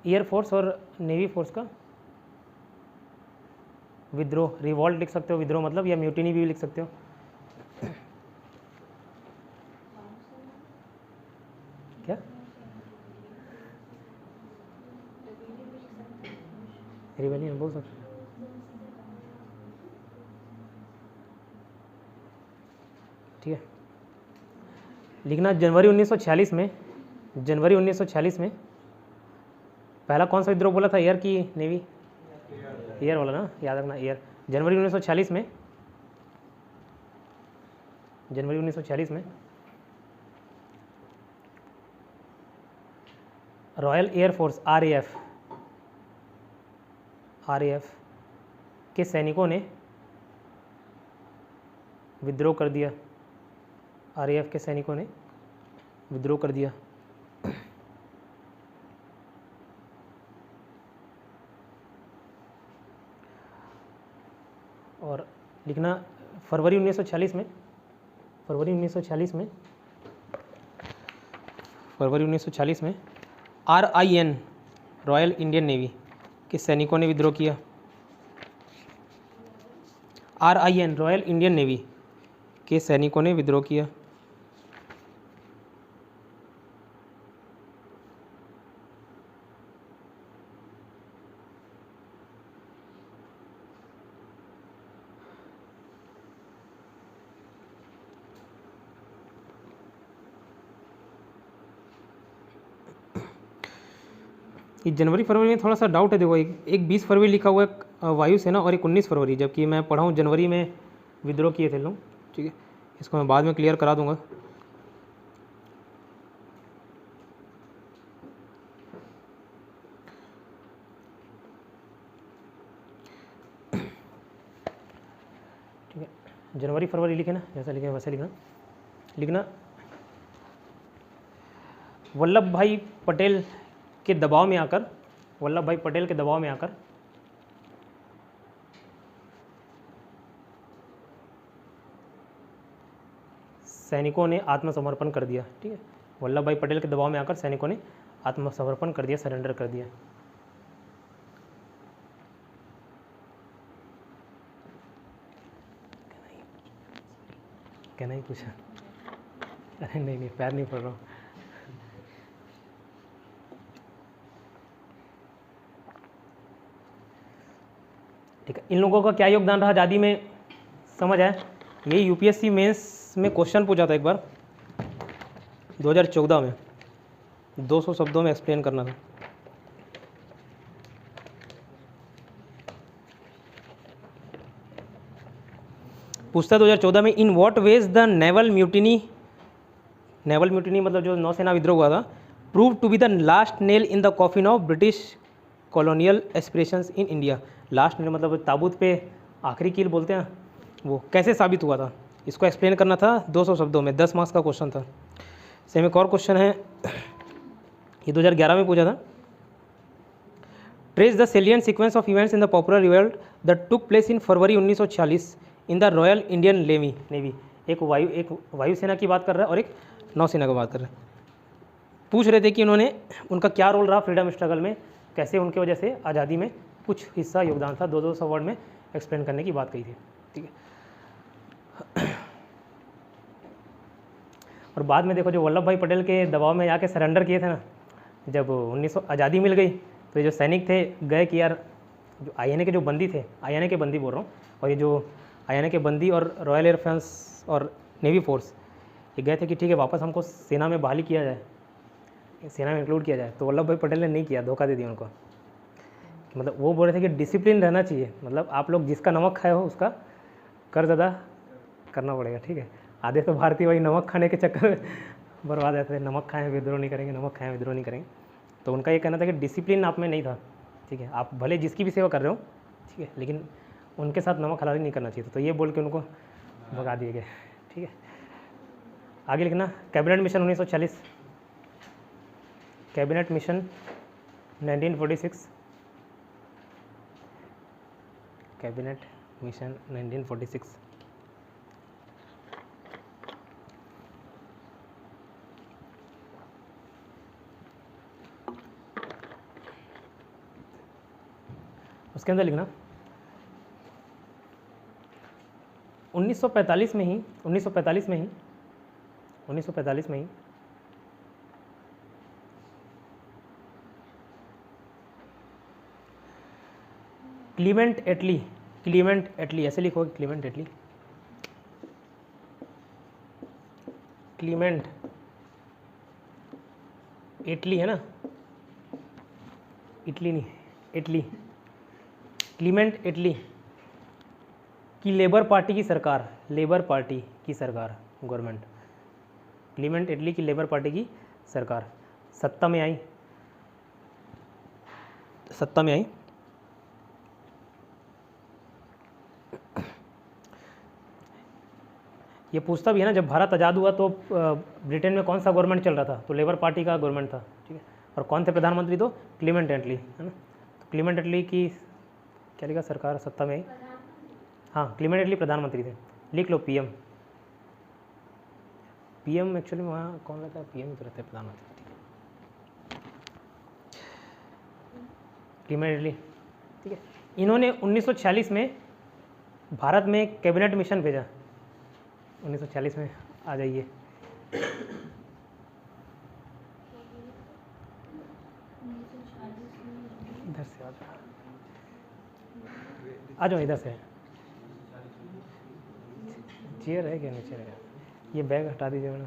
Speaker 2: एयरफोर्स और नेवी फोर्स का विद्रोह। रिवॉल्ट लिख सकते हो, विद्रोह मतलब, या म्यूटिनी भी लिख सकते हो। क्या रिवेलियन बोल सकते। ठीक है, लिखना जनवरी 1946 में, जनवरी 1946 में पहला कौन सा विद्रोह बोला था? एयर की नेवी? एयर वाला ना, याद रखना, एयर। जनवरी 1946 में, जनवरी 1946 में रॉयल एयरफोर्स आरएएफ के सैनिकों ने विद्रोह कर दिया, आरएएफ के सैनिकों ने विद्रोह कर दिया। और लिखना फरवरी 1946 में, फरवरी 1946 में RIN रॉयल इंडियन नेवी के सैनिकों ने विद्रोह किया। RIN रॉयल इंडियन नेवी के सैनिकों ने विद्रोह किया। ये जनवरी फरवरी में थोड़ा सा डाउट है। देखो, एक 20 फरवरी लिखा हुआ है वायुसेना, और एक 19 फरवरी, जबकि मैं पढ़ा हूँ जनवरी में विद्रोह किए थे लोग। ठीक है, इसको मैं बाद में क्लियर करा दूंगा। ठीक है, जनवरी फरवरी लिखे ना, जैसा लिखे वैसे लिखना। लिखना वल्लभ भाई पटेल के दबाव में आकर, वल्लभ भाई पटेल के दबाव में आकर सैनिकों ने आत्मसमर्पण कर दिया। ठीक है, वल्लभ भाई पटेल के दबाव में आकर सैनिकों ने आत्मसमर्पण कर दिया, सरेंडर कर दिया। क्या नहीं पूछा? अरे नहीं, पैर नहीं पड़ रहा हूँ। ठीक है, इन लोगों का क्या योगदान रहा आज़ादी में, समझ आए? ये यूपीएससी मेंस में क्वेश्चन पूछा था एक बार 2014 में, 200 शब्दों में एक्सप्लेन करना था। पूछता 2014 में, in what ways the naval mutiny naval mutiny मतलब जो नौसेना विद्रोह हुआ था, prove to be the last nail in the coffin of British colonial aspirations in India. Last nail मतलब ताबूत पे आखिरी कील बोलते हैं, वो कैसे साबित हुआ था, इसको एक्सप्लेन करना था 200 शब्दों में, 10 मार्क्स का क्वेश्चन था। सेम एक और क्वेश्चन है, ये 2011 में पूछा था। Trace the salient sequence of events in the popular revolt that took place in February 1946 in the royal Indian navy. एक वायुसेना की बात कर रहा है और एक नौसेना की बात कर रहा है। पूछ रहे थे कि उन्होंने, उनका क्या रोल रहा फ्रीडम स्ट्रगल में, कैसे उनके वजह से आज़ादी में कुछ हिस्सा योगदान था, 200 वर्ड में एक्सप्लेन करने की बात कही थी। ठीक है, और बाद में देखो जो वल्लभ भाई पटेल के दबाव में आके सरेंडर किए थे ना, जब 1900 आज़ादी मिल गई तो ये जो सैनिक थे गए कि यार जो आईएनए के जो बंदी थे, आईएनए के बंदी बोल रहा हूँ, और ये जो आईएनए के बंदी और रॉयल एयरफोर्स और नेवी फोर्स ये गए थे कि ठीक है वापस हमको सेना में बहाली किया जाए, सेना में इंक्लूड किया जाए। तो वल्लभ भाई पटेल ने नहीं किया, धोखा दे दिया उनको। मतलब वो बोल रहे थे कि डिसिप्लिन रहना चाहिए, मतलब आप लोग जिसका नमक खाए हो उसका कर्ज अदा करना पड़ेगा। ठीक है, आधे तो भारतीय वही नमक खाने के चक्कर में बर्बाद रहते थे, नमक खाएं विद्रोह नहीं करेंगे, नमक खाएं विद्रोह नहीं करेंगे। तो उनका ये कहना था कि डिसिप्लिन आप में नहीं था। ठीक है, आप भले जिसकी भी सेवा कर रहे हो, ठीक है, लेकिन उनके साथ नमक हलाली नहीं करना चाहिए। तो ये बोल के उनको भगा दिए गए। ठीक है, आगे लिखना, cabinet mission 1940, cabinet mission 1946, cabinet mission 1946। उसके अंदर लिखना 1945 में ही क्लीमेंट एटली ऐसे लिखो, क्लीमेंट एटली है ना, इटली नहीं, एटली, क्लीमेंट एटली की लेबर पार्टी की सरकार, गवर्नमेंट, क्लीमेंट एटली की लेबर पार्टी की सरकार सत्ता में आई। ये पूछता भी है ना, जब भारत आज़ाद हुआ तो ब्रिटेन में कौन सा गवर्नमेंट चल रहा था, तो लेबर पार्टी का गवर्नमेंट था। ठीक है, और कौन थे प्रधानमंत्री, तो क्लीमेंट एटली है ना। तो क्लीमेंट एटली की क्या लिखा, सरकार सत्ता में आई। हाँ, क्लीमेंट एटली प्रधानमंत्री थे, लिख लो पीएम एक्चुअली वहाँ कौन रहता है, पीएम तो रहता है प्रधानमंत्री। क्लीमेंट एटली, ठीक है। इन्होंने 1946 में भारत में कैबिनेट मिशन भेजा, 1946 में, आ जाइए इधर से आ जाओ इधर से। चेयर है क्या, नीचे रहेगा, ये बैग हटा दीजिए मैडम।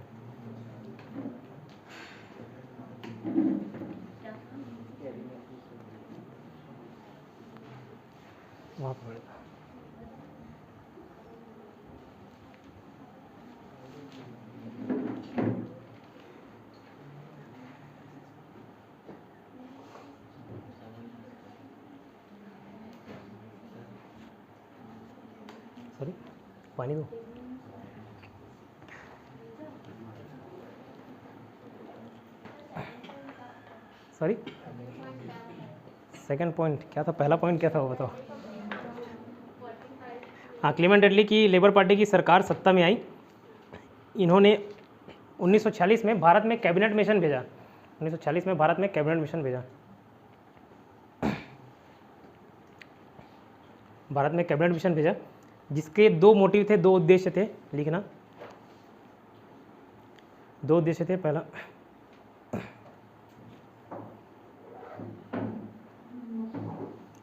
Speaker 2: वहाँ पर सॉरी, पानी दो। सॉरी, सेकंड पॉइंट क्या था, पहला पॉइंट क्या था वो बताओ। हाँ, क्लीमेंट एटली की लेबर पार्टी की सरकार सत्ता में आई। इन्होंने 1946 में भारत में कैबिनेट मिशन भेजा, 1946 में भारत में कैबिनेट मिशन भेजा। भारत में कैबिनेट मिशन भेजा जिसके दो मोटिव थे, दो उद्देश्य थे, लिखना, दो उद्देश्य थे। पहला,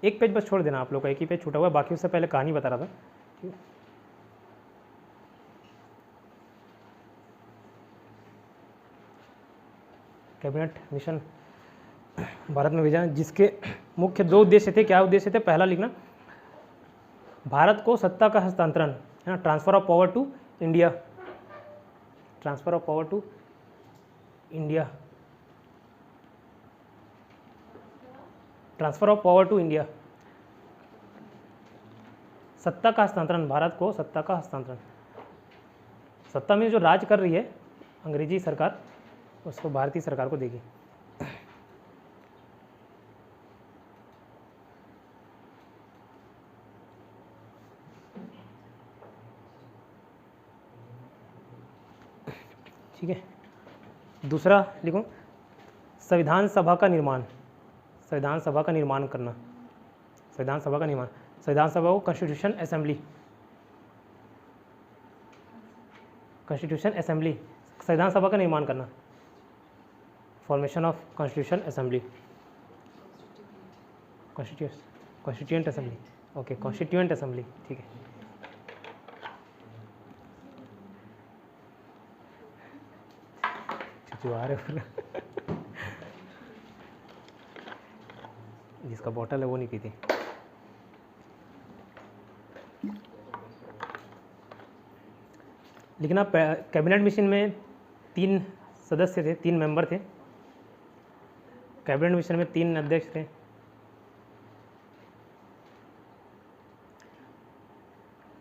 Speaker 2: एक पेज बस छोड़ देना आप लोग का, एक ही पेज छूटा हुआ है, बाकी उससे पहले कहानी बता रहा था। ठीक है, कैबिनेट मिशन भारत में भेजा जिसके मुख्य दो उद्देश्य थे। क्या उद्देश्य थे, पहला लिखना, भारत को सत्ता का हस्तांतरण है ना, transfer of power to India, transfer of power to India, transfer of power to India, सत्ता का हस्तांतरण, भारत को सत्ता का हस्तांतरण। सत्ता में जो राज कर रही है अंग्रेजी सरकार, उसको भारतीय सरकार को देगी। ठीक है, दूसरा लिखो, संविधान सभा का निर्माण, संविधान सभा का निर्माण करना, संविधान सभा का निर्माण, संविधान सभा को कॉन्स्टिट्यूशन असेंबली, कॉन्स्टिट्यूशन असेंबली, संविधान सभा का निर्माण करना, formation of constitution assembly, constituent assembly, okay constituent assembly, ठीक है। जिसका बॉटल है वो नहीं पीती। लिखना, कैबिनेट मिशन में 3 सदस्य थे, 3 मेंबर थे। कैबिनेट मिशन में 3 अध्यक्ष थे।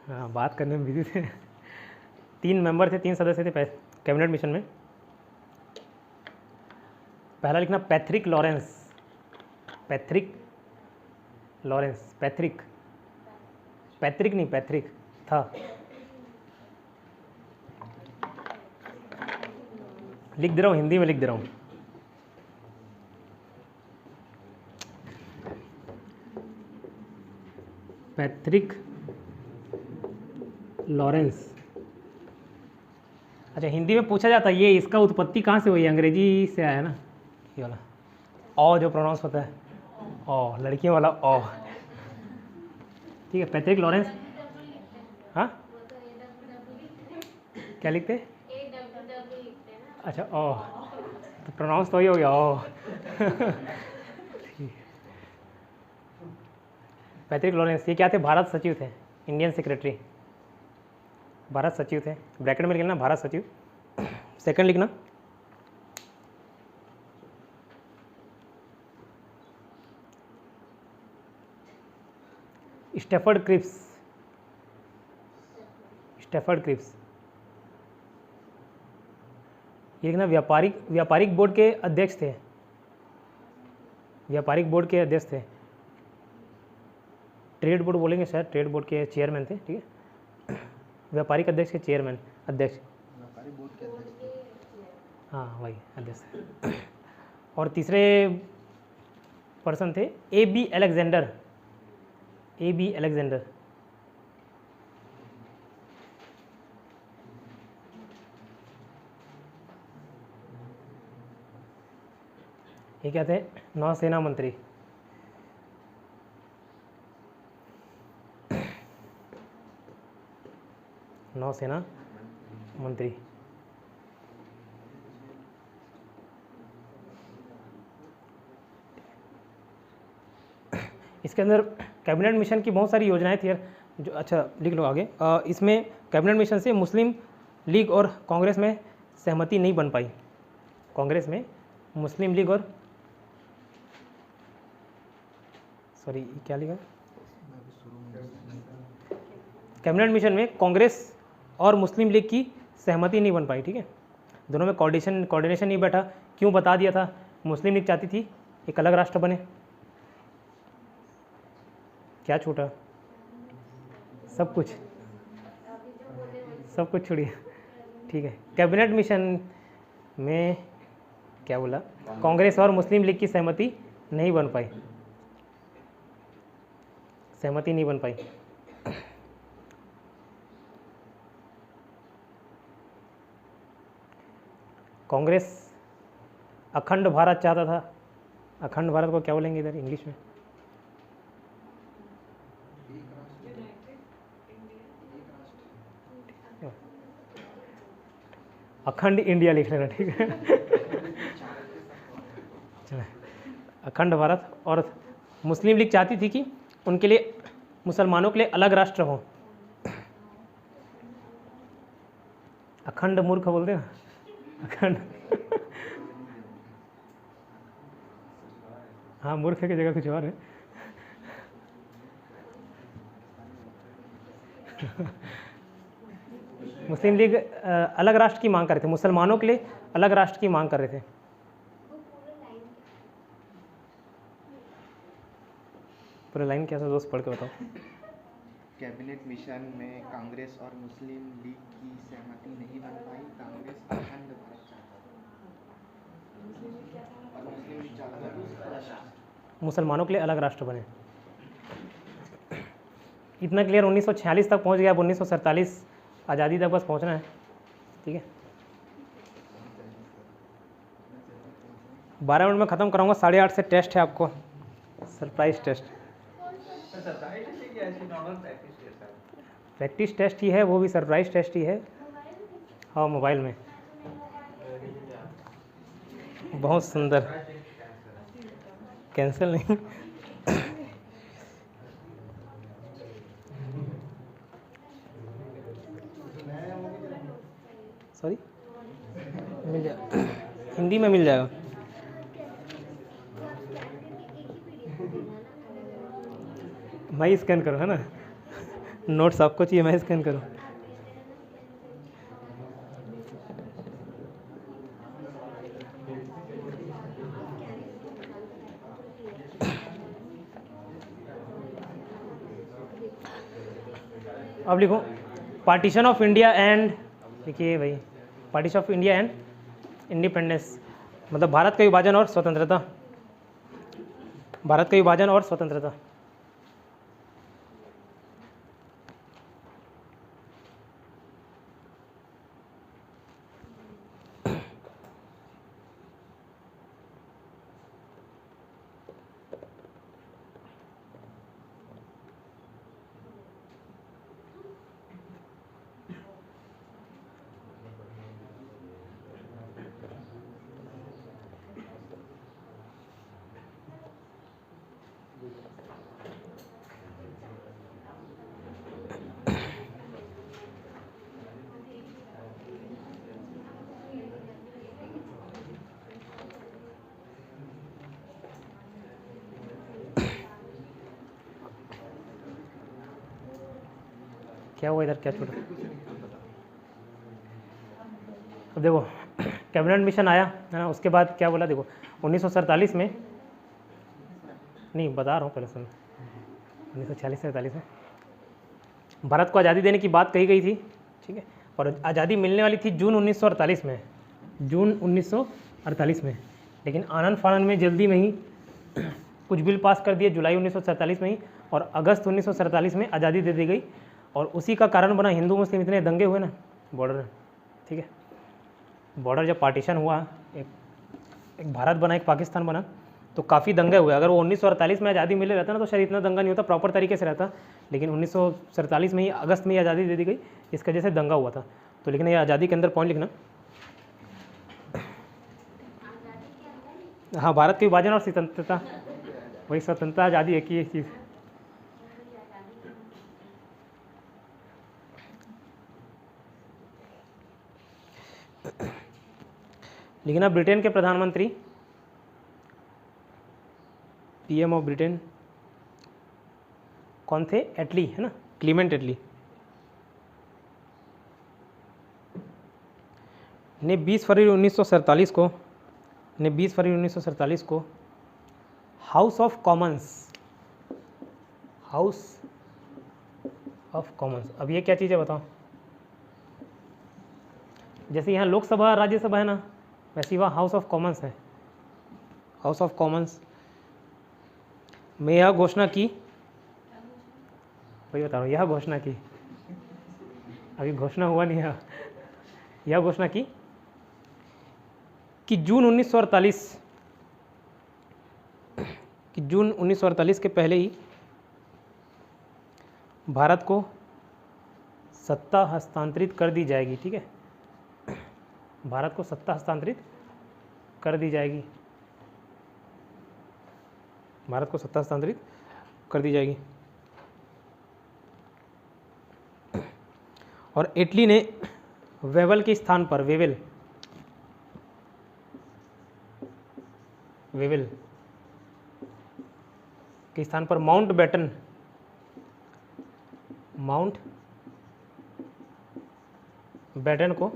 Speaker 2: हाँ, बात करने में बिजी थे। 3 मेंबर थे, 3 सदस्य थे कैबिनेट मिशन में। पहला लिखना पैथरिक लॉरेंस, पैथरिक लॉरेंस, पैथरिक, पैथरिक नहीं पैथरिक था। लिख दे रहा हूँ, हिंदी में लिख दे रहा हूँ। पैथरिक लॉरेंस। अच्छा, हिंदी में पूछा जाता है ये इसका उत्पत्ति कहाँ से हुई है? अंग्रेजी से आया ना ये वाला ओ जो प्रोनाउंस होता है, ओ लड़कियों वाला ओ। ठीक है, पैथरिक लॉरेंस। हाँ, क्या लिखते? अच्छा ओ, तो प्रोनाउंस तो ही हो गया ओ। पैथरिक लॉरेंस ये क्या थे? भारत सचिव थे, इंडियन सेक्रेटरी, भारत सचिव थे। ब्रैकेट में लिखना भारत सचिव। सेकंड लिखना स्टैफर्ड क्रिप्स, स्टैफर्ड क्रिप्स। ये लिखना व्यापारिक बोर्ड के अध्यक्ष थे, व्यापारिक बोर्ड के अध्यक्ष थे। ट्रेड बोर्ड बोलेंगे शायद, ट्रेड बोर्ड के चेयरमैन थे। ठीक है, व्यापारिक अध्यक्ष के चेयरमैन, अध्यक्ष, हाँ वही अध्यक्ष। और तीसरे पर्सन थे A.B. Alexander, A.B. अलेक्जेंडर। ये क्या थे? नौसेना मंत्री। नौसेना मंत्री। इसके अंदर कैबिनेट मिशन की बहुत सारी योजनाएं थी यार जो, अच्छा लिख लो आगे। इसमें कैबिनेट मिशन से मुस्लिम लीग और कांग्रेस में सहमति नहीं बन पाई। कांग्रेस में मुस्लिम लीग और सॉरी क्या लिखा? कैबिनेट मिशन में कांग्रेस और मुस्लिम लीग की सहमति नहीं बन पाई। ठीक है, दोनों में कोऑर्डिनेशन नहीं बैठा। क्यों? बता दिया था, मुस्लिम लीग चाहती थी एक अलग राष्ट्र बने। क्या छूटा? सब कुछ, सब कुछ छोड़िए। ठीक है, कैबिनेट मिशन में क्या बोला? कांग्रेस और मुस्लिम लीग की सहमति नहीं बन पाई, सहमति नहीं बन पाई। कांग्रेस अखंड भारत चाहता था। अखंड भारत को क्या बोलेंगे इधर इंग्लिश में? अखंड इंडिया लिख लेना। ठीक है, चलो, अखंड भारत। और मुस्लिम लीग चाहती थी कि उनके लिए, मुसलमानों के लिए अलग राष्ट्र हो। अखंड मूर्ख बोलते हैं ना, अखंड हाँ, मूर्ख की जगह कुछ और है। मुस्लिम लीग अलग राष्ट्र की मांग कर रहे थे, मुसलमानों के लिए अलग राष्ट्र की मांग कर रहे थे। पूरा लाइन कैसा दोस्त पढ़ के बताओ।
Speaker 3: कैबिनेट मिशन में कांग्रेस और मुस्लिम लीग की सहमति नहीं बन पाई। कांग्रेस अखंड भारत चाहता था और मुस्लिम लीग चाहता था कि उसका राष्ट्र
Speaker 2: मुसलमानों के लिए अलग राष्ट्र बने। इतना क्लियर 1946 तक पहुंच गया। अब 1947 आज़ादी तक बस पहुंचना है। ठीक है, 12 मिनट में ख़त्म कराऊंगा। 8:30 से टेस्ट है आपको, सरप्राइज टेस्ट। प्रैक्टिस टेस्ट ही है, वो भी सरप्राइज टेस्ट ही है। हाँ, मोबाइल में। बहुत सुंदर। कैंसिल नहीं। सॉरी, मिल जाएगा, हिंदी में मिल जाएगा। मैं ही स्कैन करूँ, है ना? नोट्स आपको चाहिए, मैं स्कैन करूँ? अब लिखो पार्टीशन ऑफ इंडिया एंड, देखिए भाई, partition of India and independence, मतलब भारत का विभाजन और स्वतंत्रता। भारत का विभाजन और स्वतंत्रता। क्या हुआ इधर, क्या छूटा? अब देखो, कैबिनेट मिशन आया है ना, उसके बाद क्या बोला, देखो 1947 में, नहीं बता रहा हूँ पहले सुनो, 1946-47 में भारत को आज़ादी देने की बात कही गई थी। ठीक है, और आज़ादी मिलने वाली थी जून 1948 में, जून 1948 में। लेकिन आनन फानन में जल्दी में ही कुछ बिल पास कर दिए जुलाई 1947 में ही, और अगस्त 1947 में आज़ादी दे दी गई। और उसी का कारण बना हिंदू मुस्लिम इतने दंगे हुए ना बॉर्डर में। ठीक है, बॉर्डर जब पार्टीशन हुआ, एक भारत बना एक पाकिस्तान बना, तो काफ़ी दंगे हुए। अगर वो 1948 में आज़ादी मिले रहता ना तो शायद इतना दंगा नहीं होता, प्रॉपर तरीके से रहता। लेकिन 1947 में ही अगस्त में ही आज़ादी दे दी गई, इसकी वजह से दंगा हुआ था। तो लेकिन ये आज़ादी के अंदर पॉइंट लिखना, हाँ, भारत के विभाजन और स्वतंत्रता, वही स्वतंत्रता आज़ादी एक ही चीज़। लेकिन ब्रिटेन के प्रधानमंत्री, पीएम ऑफ ब्रिटेन कौन थे? एटली, है ना, क्लीमेंट एटली ने 20 फरवरी 1947 को हाउस ऑफ कॉमन्स, अब ये क्या चीज़ है बताओ? जैसे यहाँ लोकसभा राज्यसभा है ना, वैसे वहाँ हाउस ऑफ कॉमन्स है। हाउस ऑफ कॉमन्स में यह घोषणा की, वही बता रहा हूँ, यह घोषणा की, अभी घोषणा हुआ नहीं है, यह घोषणा की कि जून 1948 के पहले ही भारत को सत्ता हस्तांतरित कर दी जाएगी। ठीक है, भारत को सत्ता हस्तांतरित कर दी जाएगी, भारत को सत्ता हस्तांतरित कर दी जाएगी। और इटली ने वेवल के स्थान पर, के स्थान पर माउंट बैटन, माउंट बैटन को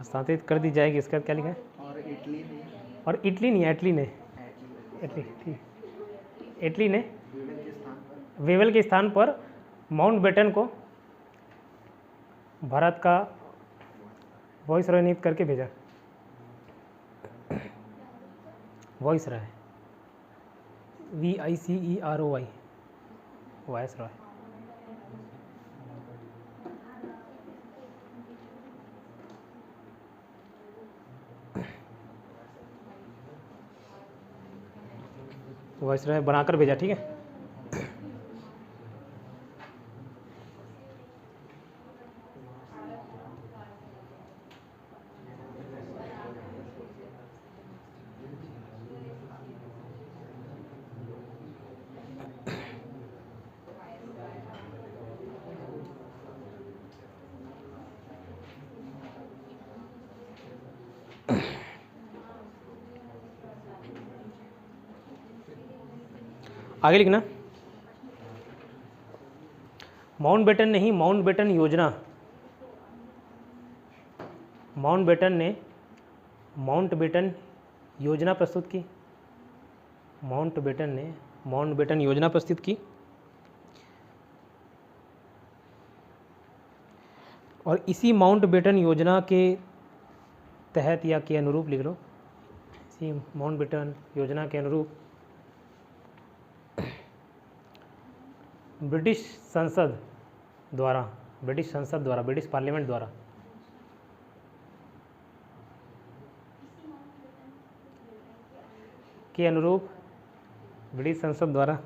Speaker 2: हस्तांतरित कर दी जाएगी। इसका क्या लिखा है?
Speaker 3: और इटली ने
Speaker 2: और इटली नहीं, इटली ने, इटली ठीक, इटली ने
Speaker 3: वेवेल के स्थान पर
Speaker 2: वेवेल के स्थान पर माउंट बैटन को भारत का वॉइस रॉय नियुक्त करके भेजा। Voice Roy, VICEROY, voice Roy. Voice Roy बनाकर भेजा, ठीक है। आगे लिखना, माउंट बैटन नहीं, माउंट बैटन योजना, माउंट बैटन ने माउंट बैटन योजना प्रस्तुत की, माउंट बैटन ने माउंट बैटन योजना प्रस्तुत की और इसी माउंट बैटन योजना के तहत या के अनुरूप लिख लो, इसी माउंट बैटन योजना के अनुरूप ब्रिटिश संसद द्वारा, ब्रिटिश संसद द्वारा, ब्रिटिश पार्लियामेंट द्वारा के अनुरूप, ब्रिटिश संसद द्वारा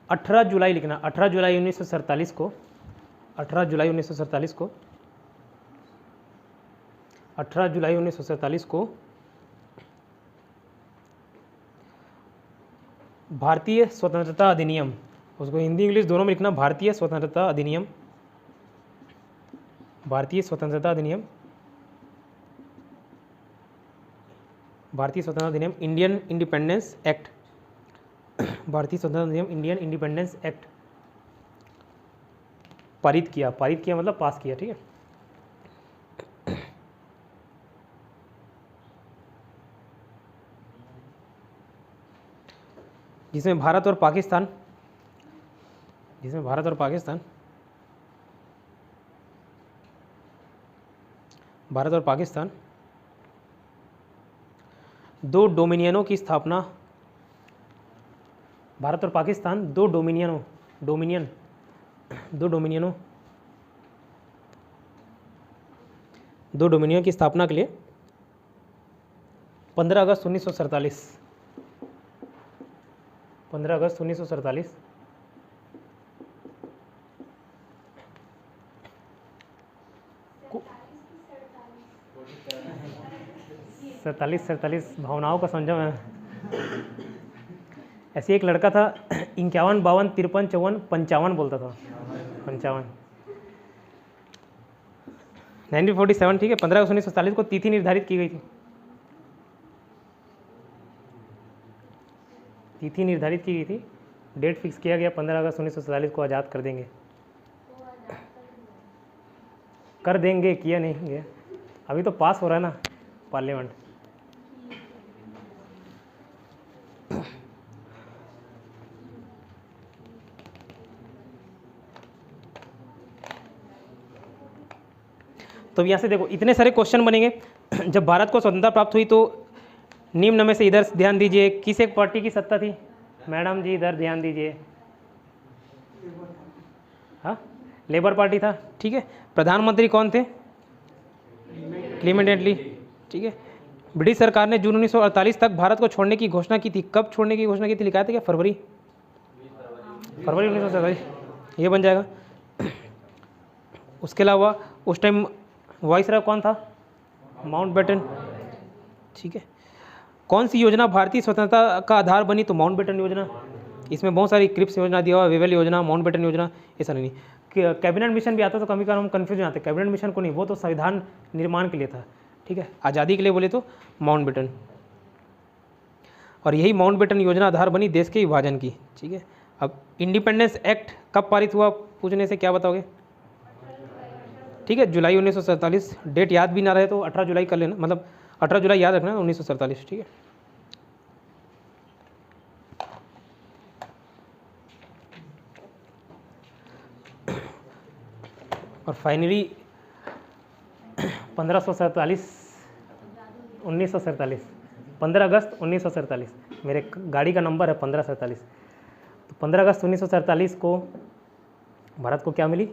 Speaker 2: 18 जुलाई लिखना, 18 जुलाई 1947 को, 18 जुलाई 1947 को, 18 जुलाई 1947 को भारतीय स्वतंत्रता अधिनियम, उसको हिंदी इंग्लिश दोनों में लिखना, भारतीय स्वतंत्रता अधिनियम, भारतीय स्वतंत्रता अधिनियम, भारतीय स्वतंत्रता अधिनियम, इंडियन इंडिपेंडेंस एक्ट, भारतीय स्वतंत्रता अधिनियम, इंडियन इंडिपेंडेंस एक्ट पारित किया, पारित किया मतलब पास किया, ठीक है। जिसमें भारत और पाकिस्तान, जिसमें भारत और पाकिस्तान, भारत और पाकिस्तान दो डोमिनियनों की स्थापना, भारत और पाकिस्तान दो डोमिनियनों, डोमिनियन, दो डोमिनियनों, दो डोमिनियन की स्थापना के लिए 15 अगस्त 1947, 15 अगस्त 1947 47 भावनाओं का संजम है। ऐसे एक लड़का था 51, 52, 53, 54, 55 बोलता था, 55, 1947, ठीक है। 15 अगस्त 1947 को तिथि निर्धारित की गई थी, तिथि निर्धारित की गई थी, डेट फिक्स किया गया 15 अगस्त 1947 को आज़ाद कर देंगे, कर देंगे, किया नहीं गया, अभी तो पास हो रहा है ना पार्लियामेंट। तो यहाँ से देखो इतने सारे क्वेश्चन बनेंगे। जब भारत को स्वतंत्रता प्राप्त हुई तो निम्न में से इधर ध्यान दीजिए, किस एक पार्टी की सत्ता थी? मैडम जी इधर ध्यान दीजिए, हाँ लेबर पार्टी था, ठीक है। प्रधानमंत्री कौन थे? क्लीमेंट एटली, ठीक है। ब्रिटिश सरकार ने जून 1948 तक भारत को छोड़ने की घोषणा की थी। कब छोड़ने की घोषणा की थी लिखा था क्या? फरवरी 1947, ये बन जाएगा। उसके अलावा उस टाइम वाइसरॉय कौन था? माउंट बैटन, ठीक है। कौन सी योजना भारतीय स्वतंत्रता का आधार बनी? तो माउंट बैटन योजना। इसमें बहुत सारी क्रिप्स योजना दिया हुआ, वेवेल योजना, माउंट बैटन योजना, ऐसा नहीं। कैबिनेट मिशन भी आता तो कभी कभार हम कन्फ्यूज हो जाते। कैबिनेट मिशन को नहीं, वो तो संविधान निर्माण के लिए था, ठीक है। आज़ादी के लिए बोले तो माउंटबेटन, और यही माउंटबेटन योजना आधार बनी देश के विभाजन की, ठीक है। अब इंडिपेंडेंस एक्ट कब पारित हुआ पूछने से क्या बताओगे? ठीक है, जुलाई 1947। डेट याद भी ना रहे तो 18 जुलाई कर लेना, मतलब 18 जुलाई याद रखना 1947, ठीक है। और फाइनली 15 अगस्त 1947, मेरे गाड़ी का नंबर है 1547। तो 15 अगस्त 1947 को भारत को क्या मिली?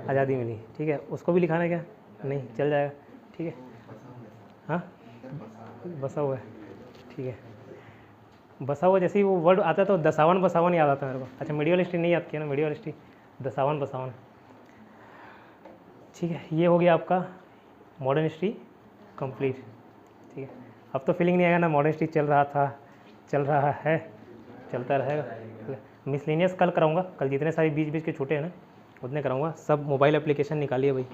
Speaker 2: आज़ादी मिली, ठीक है। उसको भी लिखाना है क्या? नहीं, चल जाएगा, ठीक है। हाँ, बसा हुआ है, ठीक है। बसा हुआ जैसे ही वो वर्ड आता है तो दसावन बसावन याद आता है मेरे को। अच्छा, मीडियल हिस्ट्री नहीं याद किया ना, मीडियल हिस्ट्री दसावन बसावन, ठीक है। ये हो गया आपका मॉडर्न हिस्ट्री कंप्लीट, ठीक है। अब तो फीलिंग नहीं आएगा ना मॉडर्न हिस्ट्री चल रहा था, चल रहा है, चलता रहेगा। मिसलेनियस कल कराऊंगा, कल जितने सारे बीच बीच के छूटे हैं ना उतने कराऊंगा। सब मोबाइल एप्लीकेशन निकालिए भाई।